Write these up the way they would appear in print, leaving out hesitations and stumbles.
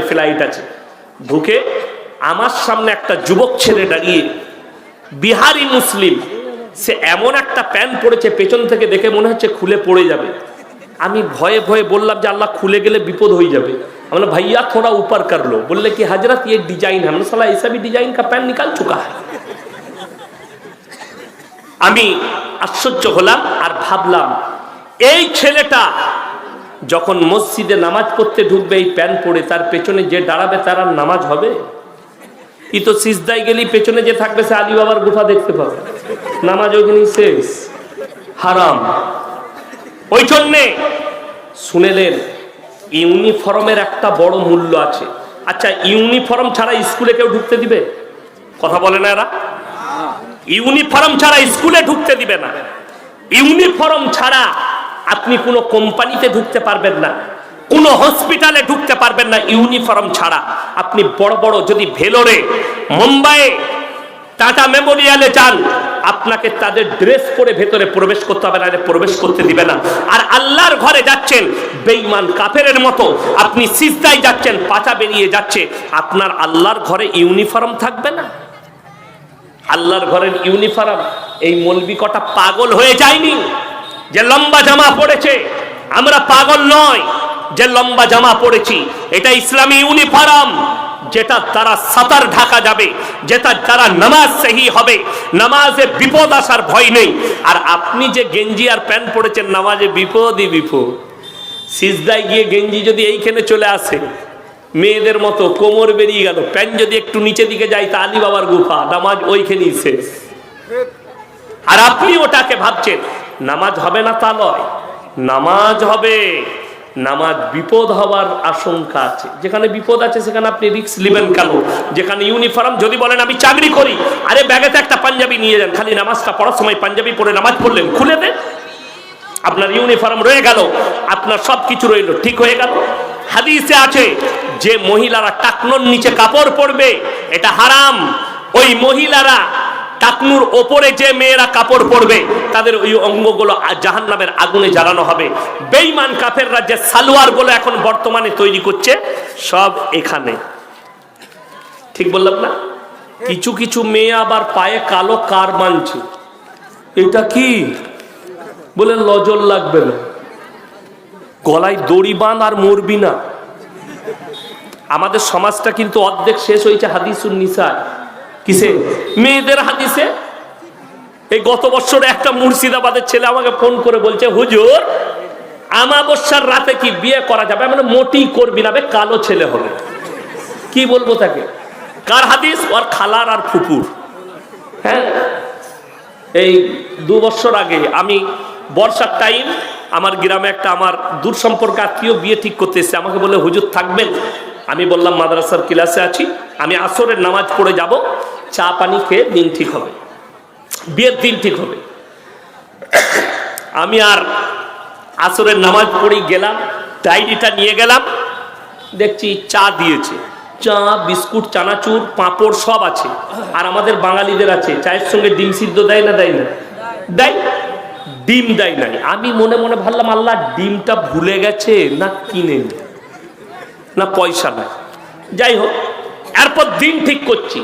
Flight আছে, ঢুকে আমার সামনে একটা যুবক ছেলে দাঁড়িয়ে, বিহারি মুসলিম, সে এমন একটা প্যান্ট পরেছে পেছন থেকে দেখে মনে হচ্ছে খুলে পড়ে যাবে। আমি ভয়ে ভয়ে বললাম যে আল্লাহ খুলে গেলে বিপদ হয়ে যাবে। আমরা ভাইয়া थोड़ा ऊपर कर लो। बोले कि हजरत ये डिजाइन है। हमने साला ऐसा भी डिजाइन का पैंट निकाल चुका है। আমি আশ্চর্য হলাম আর ভাবলাম এই ছেলেটা যখন মসজিদে নামাজ পড়তে ঢুকবে এই প্যান্ট পরে, তার পেছনে যে দাঁড়াবে তার আর নামাজ হবে? ই তো সিজদায় গেলি পেছনে যে থাকবে সে আলী বাবার গুফা দেখতে পাবে, নামাজ ওইখানেই শেষ, হারাম। ওই জন্যে শুনেলেন ইউনিফর্মের একটা বড় মূল্য আছে। আচ্ছা, ইউনিফর্ম ছাড়া স্কুলে কেউ ঢুকতে দিবে? কথা বলে না এরা? ইউনিফর্ম ছাড়া স্কুলে ঢুকতে দিবে না। ইউনিফর্ম ছাড়া আপনি কোনো কোম্পানিতে ঢুকতে পারবেন না, কোনো হসপিটালে ঢুকতে পারবেন না ইউনিফর্ম ছাড়া। আপনি বড় বড় যদি ভেলোরে, মুম্বাইয়ে, টাটা মেমোরিয়ালে যান, আপনাকে তাদের ড্রেস পরে ভেতরে প্রবেশ করতে হবে, না প্রবেশ করতে দিবে না। আর আল্লাহর ঘরে যাচ্ছেন বেঈমান কাফেরের মতো, আপনি সিজদায় যাচ্ছেন, পাছা বেরিয়ে যাচ্ছে, আপনার আল্লাহর ঘরে ইউনিফর্ম থাকবে না? আল্লাহর ঘরের ইউনিফর্ম। এই মৌলবি কটা পাগল হয়ে যায়নি যে লম্বা জামা পড়েছে? আমরা পাগল নয় যে লম্বা জামা পড়েছি, এটা ইসলামী ইউনিফর্ম, যেটা দ্বারা সাতার ঢাকা যাবে, যেটা দ্বারা নামাজ সহি হবে, নামাজে বিপদ আসার ভয় নেই। আর আপনি যে গেঞ্জি আর প্যান্ট পড়েছেন, নামাজে বিপদই বিপদ। সিজদায় গিয়ে গেঞ্জি যদি এইখানে চলে আসে মেয়েদের মতো, কোমর বেরিয়ে গেল, প্যান্ট যদি একটু নিচে দিকে যায় তা আলী বাবার গুফা, নামাজ ওইখানেই শেষ। আর আপনি ওটাকে ভাবছেন নামাজ হবে না, তা নয়, নামাজ হবে। নামাজ বিপদ হওয়ার আশঙ্কা আছে, যেখানে বিপদ আছে সেখানে আপনি রিস্ক নেবেন কেন? যেখানে ইউনিফর্ম, যদি বলেন আমি চাকরি করি, আরে ব্যাগেতে একটা পাঞ্জাবি নিয়ে যান, খালি নামাজটা পড়ার সময় পাঞ্জাবি পরে নামাজ পড়লেন, খুলে দেন, আপনার ইউনিফর্ম রয়ে গেল, আপনার সব কিছু রইল, ঠিক হয়ে গেল। হাদিসে আছে যে মহিলারা টাকনোর নিচে কাপড় পরবে এটা হারাম। ওই মহিলারা টাকনুর ওপরে যে মেয়েরা কাপড় পরবে তাদের ওই অঙ্গগুলো জাহান্নামের আগুনে জ্বালানো হবে। বেঈমান কাফেররা যে সালোয়ার গুলো এখন বর্তমানে তৈরি করছে সব এখানে, ঠিক বললাম না? কিছু কিছু মেয়ে আবার পায়ে কালো কার মানছে, এটা কি বলে লজল লাগবে না, গলায় দড়ি বাঁধ আর মরবি না। আমাদের সমাজটা কিন্তু অর্ধেক শেষ হয়েছে হাদিসুন নিসা, কিসে? মেয়েদের হাদিসে। এই গত বছর একটা মুর্শিদাবাদের ছেলে আমাকে ফোন করে বলছে, হুজুর আমাবস্যার রাতে কি বিয়ে করা যাবে? মানে মোটি করবি না, কালো ছেলে হবে। কি বলবো তাকে? কার হাদিস? ওর খালার আর ফুপুর। হ্যাঁ, এই 2 বছর আগে আমি বর্ষার টাইম, আমার গ্রামে একটা আমার দূর সম্পর্ক আত্মীয় বিয়ে ঠিক করতে এসেছে, আমাকে বলে হুজুর থাকবেন? আমি বললাম মাদ্রাসার ক্লাসে আছি, আমি আসরের নামাজ পড়ে যাব, চা পানি খেয়ে দিন ঠিক হবে, বিয়ের দিন ঠিক হবে। আমি আর আসরের নামাজ পড়ে গেলাম, ডায়েরিটা নিয়ে গেলাম, দেখছি চা দিয়েছে, চা, বিস্কুট, চানাচুর, পাঁপড় সব আছে। আর আমাদের বাঙালিদের আছে চায়ের সঙ্গে ডিম সিদ্ধ দেয় না? দেয় না? দেয়। ডিম দেয় নাই। আমি মনে মনে ভাবলাম আল্লাহ ডিমটা ভুলে গেছে না কিনে না পয়সা নাই, যাই হোক। এরপর দিন ঠিক করছি,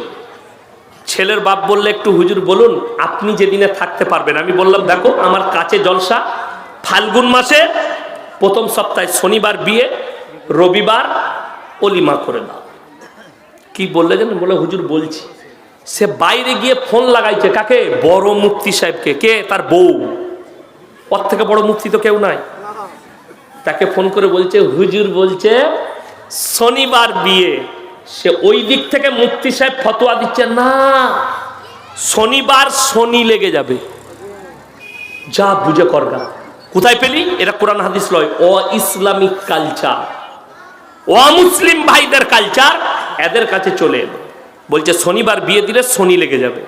ছেলের বাপ বললে একটু হুজুর বলুন আপনি যেদিনে থাকতে পারবেন। আমি বললাম দেখো আমার কাছে জলসা, ফাল্গুন মাসে প্রথম সপ্তাহে শনিবার বিয়ে, রবিবার অলিমা করে দাও। কি বললে জানেন? বলে হুজুর বলছি। সে বাইরে গিয়ে ফোন লাগাইছে, কাকে? বড় মুফতি সাহেবকে। কে? তার বউ। ওর থেকে বড় মুফতি তো কেউ নাই। তাকে ফোন করে বলছে হুজুর বলছে শনিবার বিয়ে। সে ওই দিক থেকে মুফতি সাহেব ফতোয়া দিচ্ছে, না শনিবার শনি লেগে যাবে, যা বুঝে করগা। কোথায় পেলি? এটা কোরআন হাদিস লয়, ও ইসলামিক কালচার, ও মুসলিম ভাইদের কালচার, এদের কাছে চলে এলো। বলছে শনিবার বিয়ে দিলে শনি লেগে যাবে।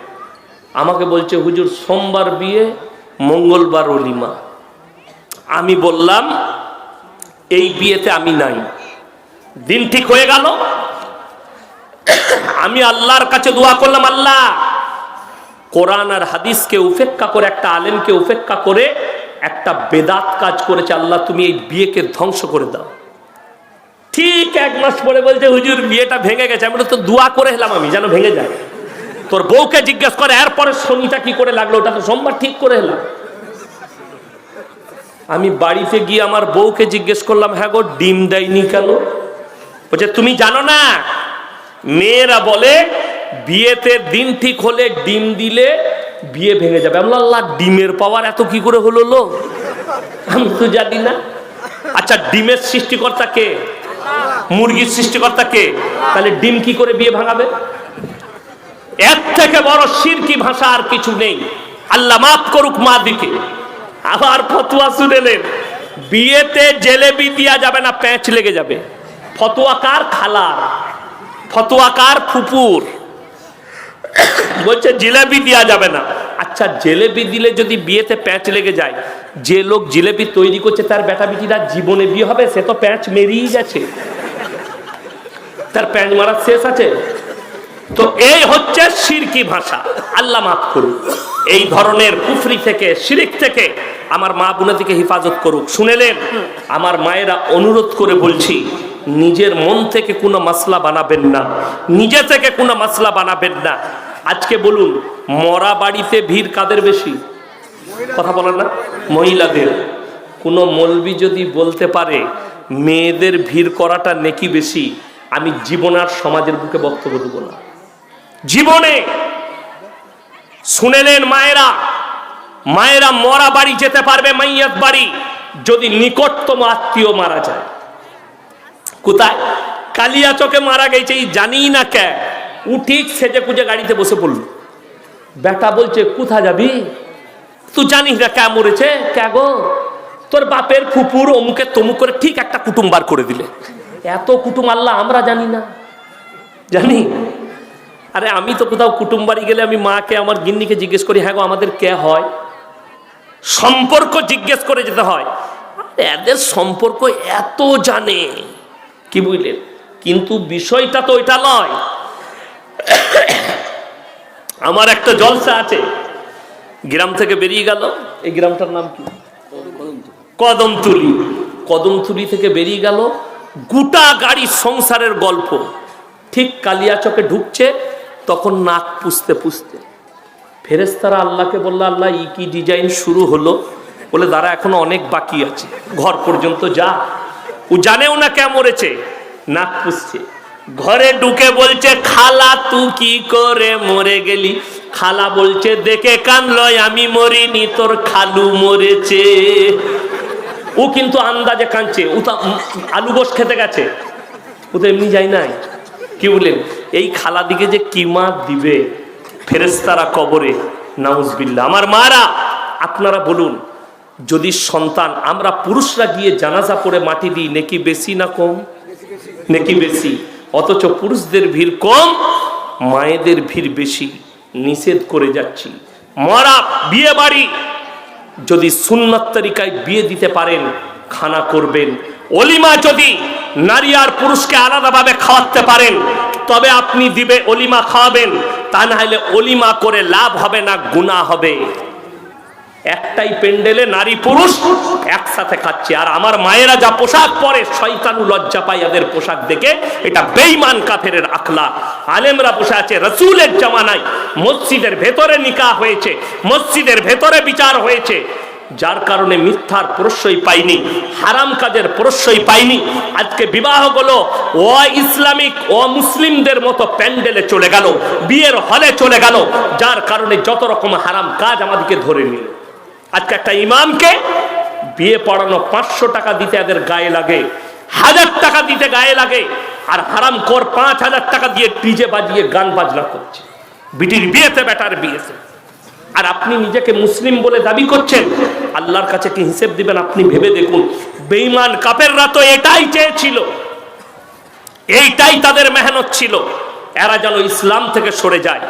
আমাকে বলছে হুজুর সোমবার বিয়ে, মঙ্গলবার অলিমা। আমি বললাম এই বিয়েতে আমি নাই। দিন ঠিক হয়ে গেল, আমি আল্লাহর কাছে দোয়া করলাম, আল্লাহ কোরআন আর হাদিসকে উপেক্ষা করে, একটা আলেমকে উপেক্ষা করে একটা বেদাত কাজ করেছে, আল্লাহ তুমি এই বিয়েকে ধ্বংস করে দাও। ঠিক 1 মাস পরে বলছে হুজুর বিয়েটা ভেঙে গেছে। আমি তো দোয়া করে এলাম আমি যেন ভেঙে যায়। তোর বউকে জিজ্ঞেস করে এরপরে শনিটা কি করে লাগলো, ওটা তো সোমবার ঠিক করে এলাম। আমি বাড়িতে গিয়ে আমার বউকে জিজ্ঞেস করলাম, হ্যাঁ গো ডিম দেয়নি কেন? বলছে তুমি জানো না, মেয়েরা বলে বিয়েতে দিন ঠিক হলে ডিম দিলে বিয়ে ভেঙে যাবে। আমি আল্লাহ ডিমের পাওয়ার এত কি করে হলো লো, আমি তো জানি না। আচ্ছা ডিমের সৃষ্টিকর্তা কে? মুরগির সৃষ্টিকর্তা কে? তাহলে ডিম কি করে বিয়ে ভাঙাবে? এর থেকে বড় শিরকি ভাষা আর কিছু নেই। আল্লাহ মাফ করুক মা দিকে। আবার ফতোয়া শুনেলেন, বিয়েতে জেলেবি দেওয়া যাবে না, প্যাঁচ লেগে যাবে। ফতোয়া কার? খালার। ফতোয়া কার? ফুপুর। বলছে জিলেবি দেওয়া যাবে না। আচ্ছা জিলেবি দিলে যদি বিয়েতে প্যাঁচ লেগে যায়, যে লোক জিলেবি তৈরি করছে তার বেটা বেটিরা জীবনে বিয়ে হবে? সে তো প্যাঁচ মেরিয়ে গেছে, তার প্যাঁচ মারার শেষ আছে। তো এই হচ্ছে শিরকি ভাষা। আল্লাহ মাফ করুক। এই ধরনের কুফরি থেকে, শিরিক থেকে আমার মা বোনদেরকে হেফাজত করুক। শুনেলেন, আমার মায়েরা অনুরোধ করে বলছি, নিজের মন থেকে কোনো মাসলা বানাবেন না, নিজে থেকে কোনো মাসলা বানাবেন না। আজকে বলুন, মরা বাড়িতে ভিড় কাদের বেশি? কথা বলেন না, মহিলাদের। কোনো মৌলবি যদি বলতে পারে মেয়েদের ভিড় করাটা নেকি বেশি, আমি জীবন আর সমাজের বুকে বক্তব্য দেব না, জীবনে। শুনেলেন মায়েরা, মায়েরা মরা বাড়ি যেতে পারবে, মাইয়াত বাড়ি, যদি নিকটতম আত্মীয় মারা যায়। কোথায়? কালিয়াচকে মারা গেছে, জানি না কে। উঠিক সেজে কুজে গাড়িতে বসে পড়ল। বেটা বলছে কোথা যাবি? তুই জানিস না কে মরেছে? কে গো? তোর বাপের ফুপুর অমুকে তমুক করে ঠিক একটা কুটুম বার করে দিলে। এত কুটুম আল্লাহ আমরা জানি না? জানি। আরে আমি তো কোথাও কুটুম বাড়ি গেলে আমি মাকে, আমার গিন্নিকে জিজ্ঞেস করি, হ্যাঁ গো আমাদের কে হয়? সম্পর্ক জিজ্ঞেস করে যেতে হয়। এদের সম্পর্ক এত জানে, কি বুঝলেন? কিন্তু বিষয়টা তো ওইটা নয়। আমার একটা জলসা আছে, গ্রাম থেকে বেরিয়ে গেল। এই গ্রামটার নাম কি? কদমতলি। কদমতলি থেকে বেরিয়ে গেল, গোটা গাড়ি সংসারের গল্প। ঠিক কালিয়াচকে ঢুকছে, তখন নাক পুষতে পুষতে ফেরেশতারা আল্লাহকে বলল, আল্লাহ ই কি ডিজাইন শুরু হলো? বলে দাঁড়া এখনো অনেক বাকি আছে, ঘর পর্যন্ত যা। ও জানেও না কে মরেছে, নাক পুষছে। ঘরে ঢুকে বলছে, খালা তুই কি করে মরে গেলি? খালা বলছে, দেখে কানলো আমি মরিনি, তোর খালু মরেছে। ও কিন্তু আন্দাজে কাঁদছে, ও তো আলু গোশ খেতে গেছে, ও তো এমনি যায় নাই। কি বলেন? এই খালা দিকে যে কি মাত দিবে ফেরেশতারা কবরে, নাউজুবিল্লাহ। আমার মারা, আপনারা বলুন, যদি সন্তান, আমরা পুরুষরা গিয়ে জানাজা পড়ে মাটি দিই, নেকি বেশি না কম? নেকি বেশি। অথচ পুরুষদের ভিড় কম, মায়েদের ভিড় বেশি। নিষেধ করে যাচ্ছি। মরা বিয়ে বাড়ি যদি সুন্নাত তরিকায় বিয়ে দিতে পারেন, খানা করবেন। অলিমা যদি নারী আর পুরুষকে আলাদাভাবে খাওয়াতে পারেন, তবে আপনি দিবে অলিমা খাওয়াবেন। তা না হলে অলিমা করে লাভ হবে না, গুনাহ হবে। একটাই প্যান্ডেলে নারী পুরুষ একসাথে খাচ্ছে। আর আমার মায়েরা যা পোশাক পরে, শয়তানু লজ্জা পায় এদের পোশাক দেখে। এটা বেঈমান কাফেরের আখলাক। আলেমরা বসে আছে, রাসূলের জামানায় মসজিদের ভেতরে নিকাহ হয়েছে, মসজিদের ভেতরে বিচার হয়েছে, যার কারণে মিথ্যার প্রশ্রয় পাইনি, হারাম কাজের প্রশ্রয় পাইনি। আজকে বিবাহগুলো ও ইসলামিক ও মুসলিমদের মতো প্যান্ডেলে চলে গেল, বিয়ের হলে চলে গেল, যার কারণে যত রকম হারাম কাজ আমাদেরকে ধরে নিল। আজকে একটা ইমামকে বিয়ে পড়ানো 500 টাকা দিতে এদের গায়ে লাগে, 1000 টাকা দিতে গায়ে লাগে। আর হারাম কর 5000 টাকা দিয়ে ডিজে বাজিয়ে গান বাজনা করছে বিটির বিয়েতে, বেটার বিয়েতে। আর আপনি নিজেকে মুসলিম বলে দাবি করছেন, আল্লাহর কাছে কি হিসেব দিবেন আপনি ভেবে দেখুন। বেঈমান কাফেররা তো এটাই চেয়েছিল, এইটাই তাদের মেহনত ছিল, এরা যেন ইসলাম থেকে সরে যায়।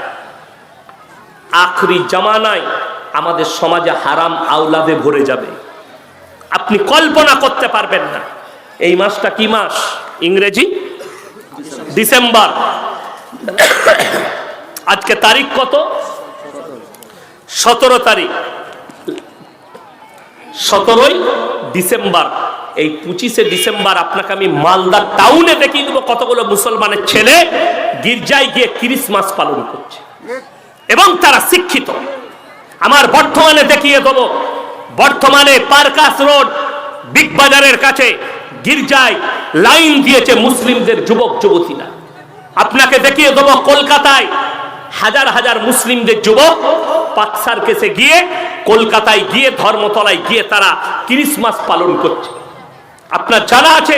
আখরি জামানায় আমাদের সমাজে হারাম আওলাদে ভরে যাবে, আপনি কল্পনা করতে পারবেন না। এই মাসটা কি মাস? ইংরেজি ডিসেম্বর। আজকে তারিখ কত? 17 তারিখ। 17ই ডিসেম্বর এই 25শে ডিসেম্বর আপনাকে আমি মালদা টাউনে দেখিয়ে দেবো কতগুলো মুসলমানের ছেলে গির্জায় গিয়ে ক্রিসমাস পালন করছে এবং তারা শিক্ষিত। আমার বর্তমানে দেখিয়ে দেবো, বর্তমানে পার্কাস রোড বিগ বাজারের কাছে গির্জায় লাইন দিয়েছে মুসলিমদের যুবক যুবতীরা। আপনাকে দেখিয়ে দেবো কলকাতায় হাজার হাজার মুসলিমদের যুবক পাক সার্কাসে গিয়ে, কলকাতায় গিয়ে, ধর্মতলায় গিয়ে তারা ক্রিসমাস পালন করছে। আপনার জানা আছে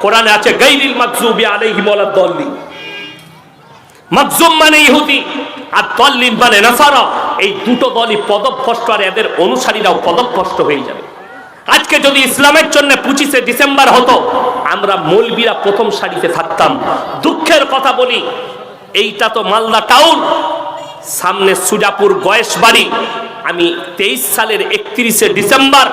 কোরআনে আছে গায়রিল মাগযুবি আলাইহিম ওয়ালাদ দাল্লিন। মাগযুম মানে ইহুদি আর দাল্লিন মানে নাসারা। এই দুটো দলই পদভ্রষ্ট, আর এদের অনুসারীরাও পদভ্রষ্ট হয়ে যাবে। আজকে যদি ইসলামের জন্য 25শে ডিসেম্বর হতো, আমরা মৌলবীরা প্রথম সারিতে থাকতাম। দুঃখের কথা বলি, এইটা তো মালদা টাউন, সামনে সুজাপুর গয়েশবাড়ি। আমি 23 সালের 31শে ডিসেম্বর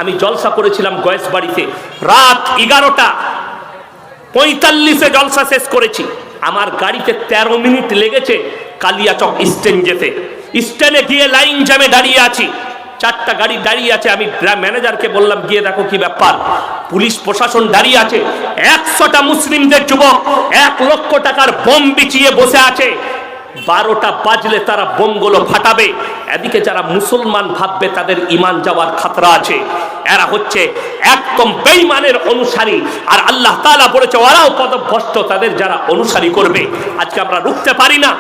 আমি জলসা করেছিলাম গয়েশবাড়িতে। রাত 11:45 জলসা শেষ করেছি। আমার গাড়িতে 13 মিনিট লেগেছে কালিয়াচক স্ট্যান্ড যেতে। স্ট্যান্ডে গিয়ে লাইন জ্যামে দাঁড়িয়ে আছি, 4টা গাড়ি দাঁড়িয়ে আছে। আমি ম্যানেজারকে বললাম গিয়ে দেখো কি ব্যাপার। পুলিশ প্রশাসন দাঁড়িয়ে আছে, 100টা মুসলিমদের যুবক 1 লক্ষ টাকার বোম বিছিয়ে বসে আছে। 12টা বাজলে তারা বোমগুলো ফাটাবে। এদিকে যারা মুসলমান ভাববে তাদের ঈমান যাওয়ার খাতরা আছে। এরা হচ্ছে একদম বেঈমানের অনুসারী, আর আল্লাহ তাআলা বলেছে ওরাও পদভ্রষ্ট, তাদের যারা অনুসারী করবে। আজকে আমরা রুখতে পারি না।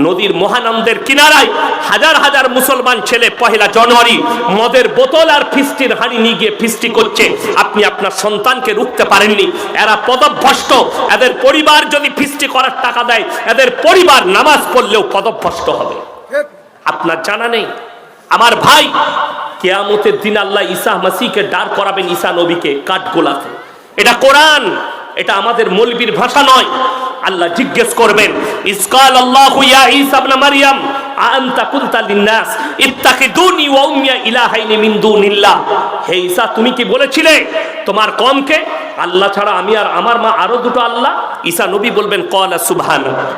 নদীর মহানন্দের কিনারায় হাজার হাজার মুসলমান ছেলে 1 জানুয়ারি মদের বোতল আর ফিস্টির হাঁড়ি নিয়ে গিয়ে ফিস্টি করছে। আপনি আপনার সন্তানকে রুখতে পারেননি। এরা পদভ্রষ্ট। এদের পরিবার যদি ফিস্টি করার টাকা দেয়, এদের পরিবার নামাজ পড়লেও পদভ্রষ্ট হবে। আপনার জানা নেই আমার ভাই, কিয়ামতের দিন আল্লাহ ঈসা মাসিহকে দাঁড় করাবেন, ঈসা নবীকে কাঠগোলাতে। এটা কোরআন, এটা আমাদের মৌলবীর ভাষা নয়। আল্লাহ জিজ্ঞেস করবেন, ইসকাল আল্লাহু ইয়া ঈসা ইবনে মারইয়াম আনতা কুলতা লিন-নাস ইত্তাখিদুনি ওয়া উম্মিয়া ইলাহাইনি মিন দুনিল্লাহ। হে ঈসা, তুমি কি বলেছিলে তোমার কওমকে আল্লাহ ছাড়া আমি আর আমার মা আরো দুটো আল্লাহ? ঈসা নবী বলবেন ক্বালা সুবহানাল্লাহ,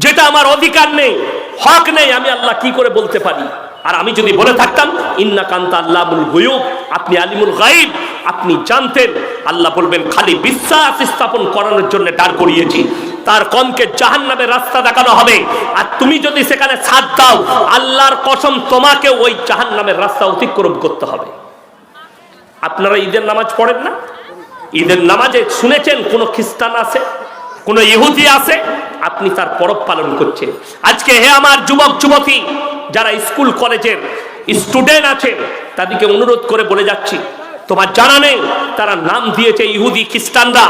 যেটা আমার অধিকার নেই, হক নেই, আমি আল্লাহ কি করে বলতে পারি? আর আমি যদি বলে থাকতাম ইন্নাকা আনতা আল্লামুল গুয়ুব, আপনি আলিমুল গায়ব, আপনি জানতেন। আল্লাহ বলবেন খালি বিশ্বাস স্থাপন করানোর জন্য দাঁড় করিয়েছি, তার কমকে জাহান্নামের রাস্তা দেখানো হবে। আর তুমি যদি সেখানে সাথ দাও, আল্লাহর কসম তোমাকে ওই জাহান্নামের রাস্তা অতিক্রম করতে হবে। আপনারা ঈদের নামাজ পড়েন না? ঈদের নামাজে শুনেছেন কোন খ্রিস্টান আছে, কোন ইহুদি আছে? আপনি তার পরব পালন করছেন। আজকে হে আমার যুবক যুবতী, যারা স্কুল কলেজের স্টুডেন্ট আছেন, তাদেরকে অনুরোধ করে বলে যাচ্ছি, তোমার জানা নেই তারা নাম দিয়েছে ইহুদি খ্রিস্টানরা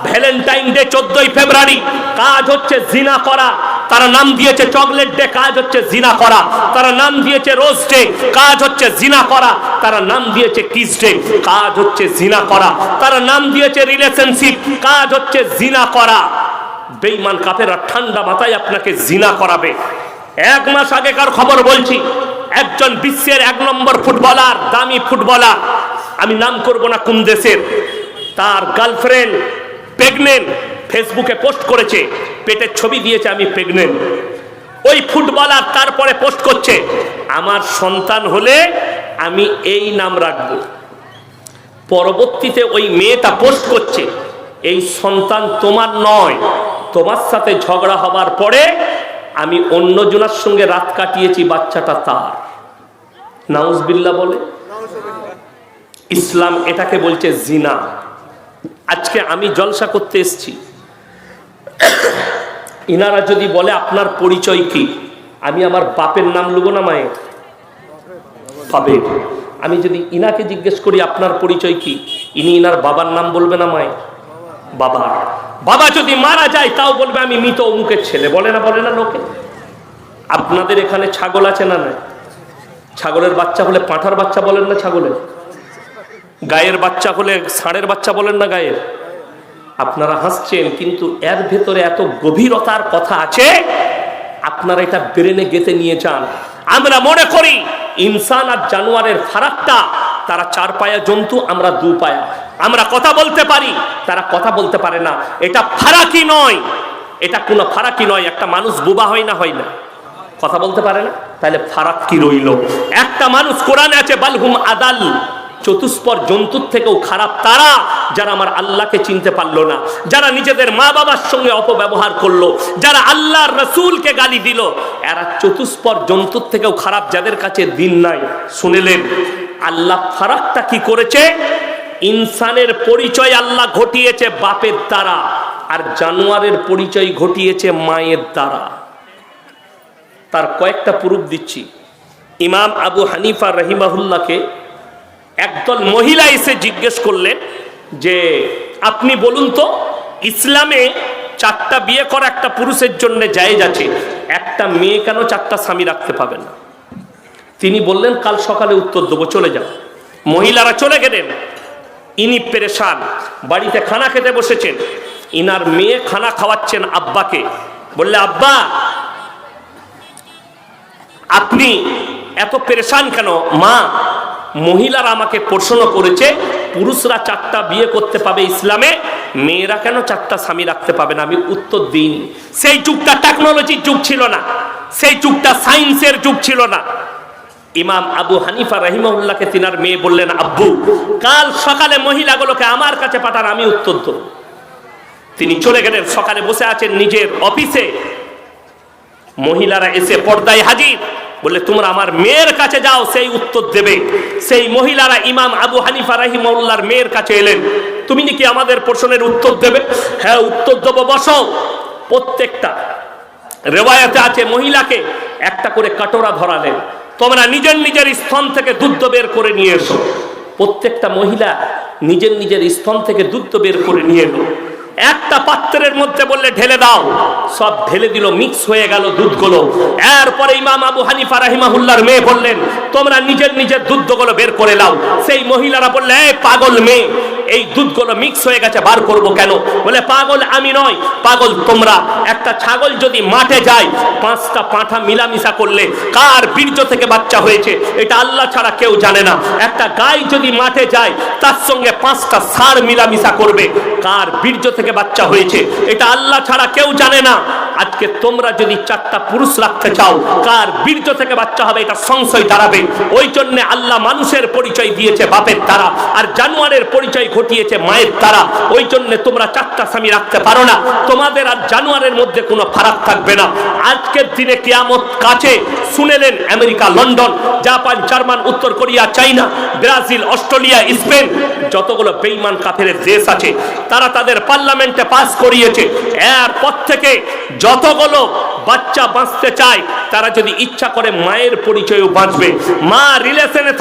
ভ্যালেন্টাইন ডে 14ই ফেব্রুয়ারি, কাজ হচ্ছে জিনা করা। তারা নাম দিয়েছে চকলেট ডে, কাজ হচ্ছে জিনা করা। তারা নাম দিয়েছে রোজ ডে, কাজ হচ্ছে জিনা করা। তারা নাম দিয়েছে কিস ডে, কাজ হচ্ছে জিনা করা। তারা নাম দিয়েছে রিলেশনশিপ, কাজ হচ্ছে জিনা করা। বেঈমান কাফেররা ঠান্ডা মাথায় আপনাকে জিনা করাবে। 1 মাস আগেকার খবর বলছি, একজন বিশ্বের 1 নম্বর ফুটবলার, দামি ফুটবলার, আমি নাম করব না কোন দেশের, তার গার্লফ্রেন্ড প্রেগনেন্ট, ফেসবুকে পোস্ট করেছে, পেটের ছবি দিয়েছে আমি প্রেগনেন্ট। ওই ফুটবলার তারপরে পোস্ট করছে, আমার সন্তান হলে আমি এই নাম রাখব। পরবর্তীতে ওই মেয়েটা পোস্ট করছে, এই সন্তান তোমার নয়, তোমার সাথে ঝগড়া হবার পরে আমি অন্যজনের সঙ্গে রাত কাটিয়েছি, বাচ্চাটা তার। নাউজুবিল্লাহ বলে। ইসলাম এটাকে বলছে জিনা। আজকে আমি জলসা করতে এসেছি, ইনারা যদি বলে আপনার পরিচয় কি, আমি আমার বাপের নাম লুবো না মায়ের? বাপের। আমি যদি ইনাকে জিজ্ঞেস করি আপনার পরিচয় কি, ইনি ইনার বাবার নাম বলবে না মায়ের? বাবা। বাবা যদি মারা যায় তাও বলবে আমি মৃত অমুকের ছেলে। বলে না, বলে না লোকে? আপনাদের এখানে ছাগল আছে না? নাই? ছাগলের বাচ্চা হলে পাঁঠার বাচ্চা বলেন না ছাগলের? গায়ের বাচ্চা হলে ষাঁড়ের বাচ্চা বলেন না গায়ের? আপনারা হাসছেন, কিন্তু এর ভেতরে এত গভীরতার কথা আছে, আপনারা এটা ব্রেনে গেঁথে নিয়ে যান। আমরা মনে করি ইনসান আর জানোয়ারের ফারাকটা, তারা 4 পায়া জন্তু, আমরা 2 পায়া। আমরা কথা বলতে পারি, তারা কথা বলতে পারে না। এটা ফারাকি নয়, এটা কোনো ফারাকি নয়। একটা মানুষ বোবা হয় না? হয় না? কথা বলতে পারে না? তাহলে ফারাক কি রইল? একটা মানুষ, কোরআনে আছে বালহুম আদাল, চতুষ্পদ জন্তুর থেকেও খারাপ তারা, যারা আমার আল্লাহকে চিনতে পারলো না, যারা নিজেদের মা বাবার সঙ্গে অপব্যবহার করলো, যারা আল্লাহর রাসূলকে গালি দিল, এরা চতুষ্পদ জন্তুর থেকেও খারাপ, যাদের কাছে দিন নাই। শুনেলেন আল্লাহ ফারাকটা কি করেছে? ইনসানের পরিচয় আল্লাহ ঘটিয়েছে বাপের দ্বারা, আর জানোয়ারের পরিচয় ঘটিয়েছে মায়ের দ্বারা। তার কয়েকটা প্রুফ দিচ্ছি। ইমাম আবু হানিফা রাহিমাহুল্লাহকে একদল মহিলা এসে জিজ্ঞেস করলেন যে আপনি বলুন তো, ইসলামে 4টা বিয়ে করা একটা পুরুষের জন্য জায়েজ আছে, একটা মেয়ে কেন 4টা স্বামী রাখতে পাবে না? তিনি বললেন কাল সকালে উত্তর দেবো, চলে যাও। মহিলারা চলে গেলেন। ইনি পেরেশান, বাড়িতে খানা খেতে বসেছেন। ইনার মেয়ে খানা খাওয়াচ্ছেন আব্বাকে। বললে আব্বা আপনি এত পেরেশান কেন? মা, মহিলারা আমাকে প্রশ্ন করেছে পুরুষরা 4টা বিয়ে করতে পাবে ইসলামে, মেয়েরা কেন 4টা স্বামী রাখতে পাবে না? আমি উত্তর দিইনি। সেই যুগটা টেকনোলজির যুগ ছিল না, সেই যুগটা সায়েন্সের যুগ ছিল না। ইমাম আবু হানিফা রাহিমাহুল্লাহকে তিনার মেয়ে বললেন, আব্বু কাল সকালে মহিলাগুলোকে আমার কাছে পাঠান, আমি উত্তর দেব। তিনি চলে গেলেন। সকালে বসে আছেন নিজের অফিসে, মহিলারা এসে পর্দায় হাজির। বললে তোমরা আমার মেয়ের কাছে যাও, সেই উত্তর দেবে। সেই মহিলারা ইমাম আবু হানিফা রাহিমাহুল্লাহর মেয়ের কাছে এলেন। তুমি নাকি আমাদের প্রশ্নের উত্তর দেবে? হ্যাঁ উত্তর দেবো, বসো। প্রত্যেকটা রেওয়ায়াতে আছে মহিলাকে একটা করে কাটোরা ধরালেন, তোমরা নিজের নিজের স্তন থেকে দুধ বের করে নিয়ে এসো। প্রত্যেকটা মহিলা নিজের নিজের স্তন থেকে দুধ বের করে নিয়ে এলো। একটা পাত্রের মধ্যে বললে ঢেলে দাও, সব ঢেলে দিল, মিক্স হয়ে গেল দুধগুলো। এরপরে ইমাম আবু হানিফা রাহিমাহুল্লাহর মেয়ে বললেন তোমরা নিজের নিজের দুধগুলো বের করে নাও। সেই মহিলারা বললে এই পাগল মেয়ে, এই দুধগুলো মিক্স হয়ে গেছে, বার করব কেন? বলে পাগল আমি নয়, পাগল তোমরা। একটা ছাগল যদি মাঠে যায়, 5টা পাঁঠা মিলামিশা করলে কার বীর্য থেকে বাচ্চা হয়েছে এটা আল্লাহ ছাড়া কেউ জানে না। একটা গাই যদি মাঠে যায়, তার সঙ্গে 5টা ষাঁড় মিলামিশা করবে, কার বীর্য থেকে বাচ্চা হয়েছে এটা আল্লাহ ছাড়া কেউ জানে না। আজকে তোমরা যদি 4টা পুরুষ রাখতে চাও, কার বীর্য থেকে বাচ্চা হবে এটা সংশয় দাঁড়াবে। ওই জন্য আল্লাহ মানুষের পরিচয় দিয়েছে বাপের দ্বারা, আর জানোয়ারের পরিচয় ঘটিয়েছে মায়ের দ্বারা। ওই জন্য তোমরা 4টা স্বামী রাখতে পারো না, তোমাদের আর জানোয়ারের মধ্যে কোনো ফারাক থাকবে না। আজকের দিনে কিয়ামত কাছে। শুনেলেন আমেরিকা, লন্ডন, জাপান, জার্মান, উত্তর কোরিয়া, চাইনা, ব্রাজিল, অস্ট্রেলিয়া, স্পেন, যতগুলো বেঈমান কাফেরের দেশ আছে, তারা তাদের পার্লামেন্টে পাস করিয়েছে এরপর থেকে যতগুলো বাচ্চা বাঁচতে চায়, তারা যদি ইচ্ছা করে মায়ের পরিচয়ও বাঁচবে। মা রিলেশনে